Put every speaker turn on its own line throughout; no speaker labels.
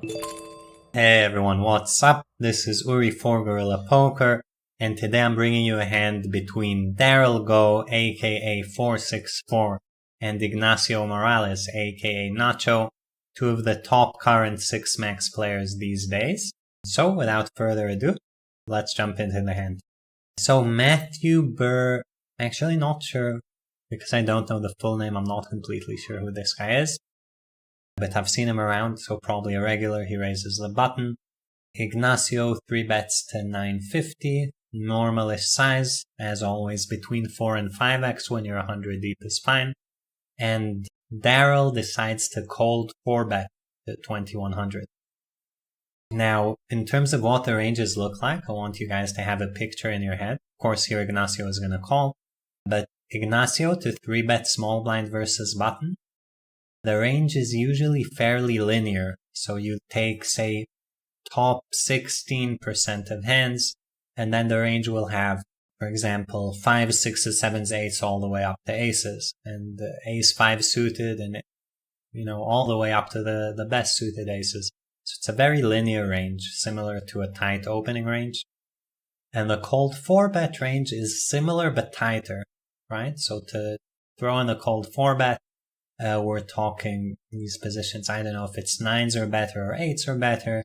Hey everyone, what's up? This is Uri for Guerrilla Poker, and today I'm bringing you a hand between Daryl Go, aka FourSixFour, and Ignacio Morales, aka Nacho, two of the top current 6-max players these days. So without further ado, let's jump into the hand. So Matthew Burr, actually not sure, because I don't know the full name, I'm not completely sure who this guy is. But I've seen him around, so probably a regular. He raises the button. Ignacio 3-bets to 950, normalish size, as always between 4 and 5x when you're 100 deep is fine. And Daryl decides to cold 4-bet to 2100. Now, in terms of what the ranges look like, I want you guys to have a picture in your head. Of course, here Ignacio is going to call, but Ignacio to 3-bet small blind versus button, the range is usually fairly linear, so you take, say, top 16% of hands, and then the range will have, for example, 5s, 6s, 7s, 8s, all the way up to aces, and the ace 5 suited, and all the way up to the best suited aces. So it's a very linear range, similar to a tight opening range. And the cold 4-bet range is similar but tighter, right? So to throw in a cold 4-bet, we're talking these positions, I don't know if it's 9s are better or 8s are better,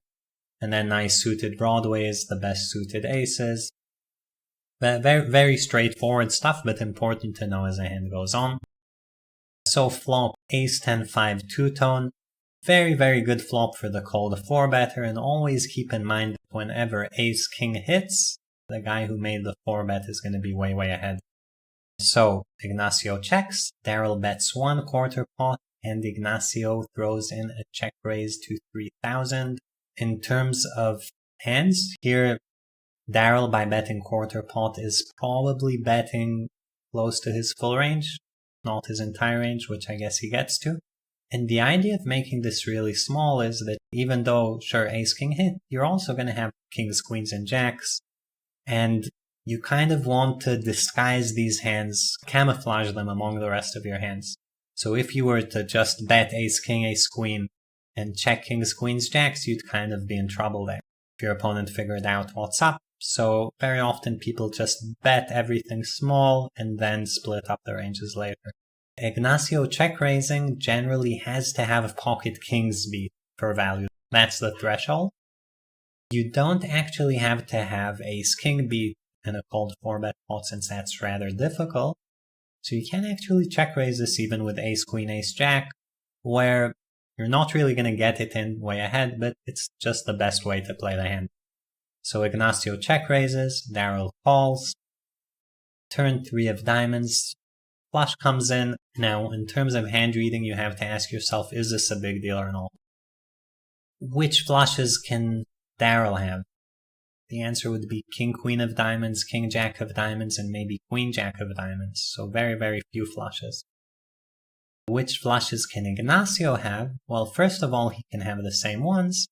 and then nice suited broadways, the best suited aces. Very, very straightforward stuff, but important to know as the hand goes on. So flop ace 10 5 two-tone, very, very good flop for the cold 4-better, and always keep in mind that whenever ace king hits, the guy who made the 4-bet is going to be way, way ahead. So Ignacio checks, Daryl bets 1/4 pot, and Ignacio throws in a check raise to 3000. In terms of hands, here Daryl by betting 1/4 pot is probably betting close to his full range, not his entire range, which I guess he gets to. And the idea of making this really small is that even though, sure, ace king hit, you're also going to have kings, queens, and jacks, and you kind of want to disguise these hands, camouflage them among the rest of your hands. So if you were to just bet ace king, ace queen, and check kings, queens, jacks, you'd kind of be in trouble there if your opponent figured out what's up. So very often people just bet everything small and then split up the ranges later. Ignacio check raising generally has to have pocket kings beat for value. That's the threshold. You don't actually have to have ace king beat in a cold 4-bet pot, since that's rather difficult. So you can actually check raise this even with ace queen, ace jack, where you're not really going to get it in way ahead, but it's just the best way to play the hand. So Ignacio check raises, Daryl calls, turn 3 of diamonds, flush comes in. Now, in terms of hand reading, you have to ask yourself, is this a big deal or not? Which flushes can Daryl have? The answer would be king, queen of diamonds, king, jack of diamonds, and maybe queen, jack of diamonds. So very, very few flushes. Which flushes can Ignacio have? Well, first of all, he can have the same ones,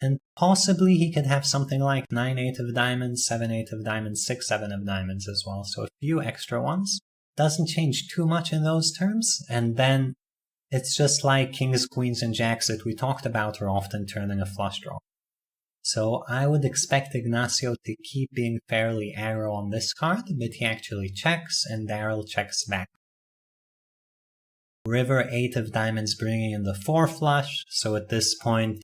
and possibly he could have something like 9-8 of diamonds, 7-8 of diamonds, 6-7 of diamonds as well. So a few extra ones. Doesn't change too much in those terms, and then it's just like kings, queens, and jacks that we talked about are often turning a flush draw. So I would expect Ignacio to keep being fairly aggro on this card, but he actually checks, and Daryl checks back. River 8 of diamonds bringing in the 4 flush, so at this point,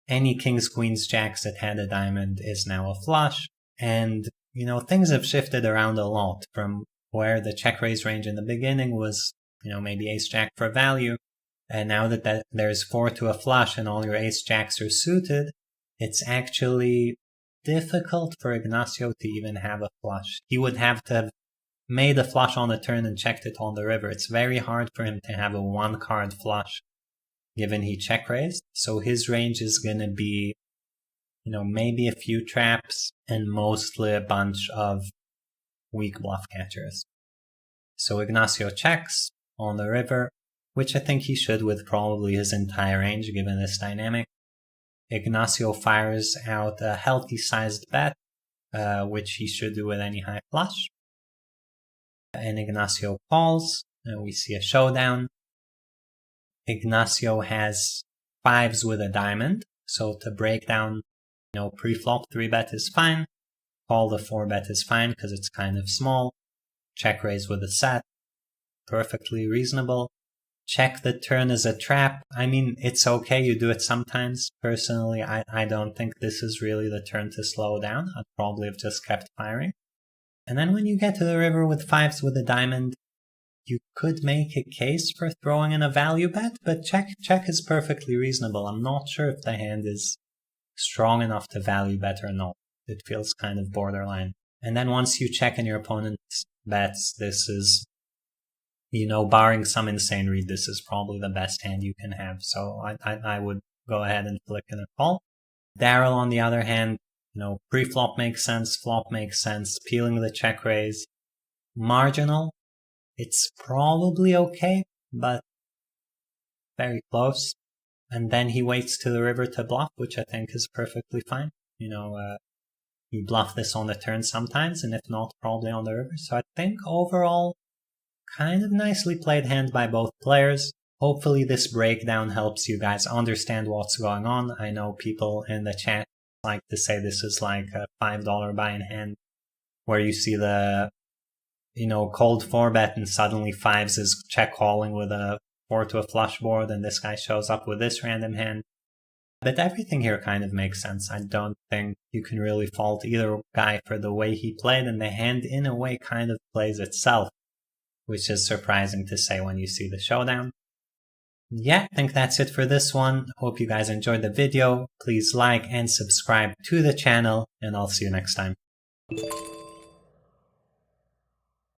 any kings, queens, jacks that had a diamond is now a flush, and, things have shifted around a lot from where the check raise range in the beginning was, maybe ace jack for value, and now that there's 4 to a flush and all your ace jacks are suited, it's actually difficult for Ignacio to even have a flush. He would have to have made a flush on the turn and checked it on the river. It's very hard for him to have a 1-card flush, given he check raised. So his range is going to be, maybe a few traps and mostly a bunch of weak bluff catchers. So Ignacio checks on the river, which I think he should with probably his entire range given this dynamic. Ignacio fires out a healthy sized bet, which he should do with any high flush. And Ignacio calls, and we see a showdown. Ignacio has 5s with a diamond, So to break down, pre-flop 3-bet is fine. Call the 4-bet is fine because it's kind of small. Check raise with a set. Perfectly reasonable. Check the turn as a trap. I mean, it's okay, you do it sometimes. Personally, I don't think this is really the turn to slow down. I'd probably have just kept firing. And then when you get to the river with 5s with a diamond, you could make a case for throwing in a value bet, but check is perfectly reasonable. I'm not sure if the hand is strong enough to value bet or not. It feels kind of borderline. And then once you check in your opponent's bets, this is, barring some insane read, this is probably the best hand you can have. So I would go ahead and flick in a call. Daryl, on the other hand, pre-flop makes sense, flop makes sense, peeling the check raise. Marginal, it's probably okay, but very close. And then he waits to the river to bluff, which I think is perfectly fine. You bluff this on the turn sometimes, and if not, probably on the river. So I think overall, kind of nicely played hand by both players. Hopefully this breakdown helps you guys understand what's going on. I know people in the chat like to say this is like a $5 buy-in hand, where you see the, cold 4-bet and suddenly 5s is check calling with a 4 to a flush board, and this guy shows up with this random hand. But everything here kind of makes sense. I don't think you can really fault either guy for the way he played, and the hand in a way kind of plays itself, which is surprising to say when you see the showdown. Yeah, I think that's it for this one. Hope you guys enjoyed the video. Please like and subscribe to the channel, and I'll see you next time.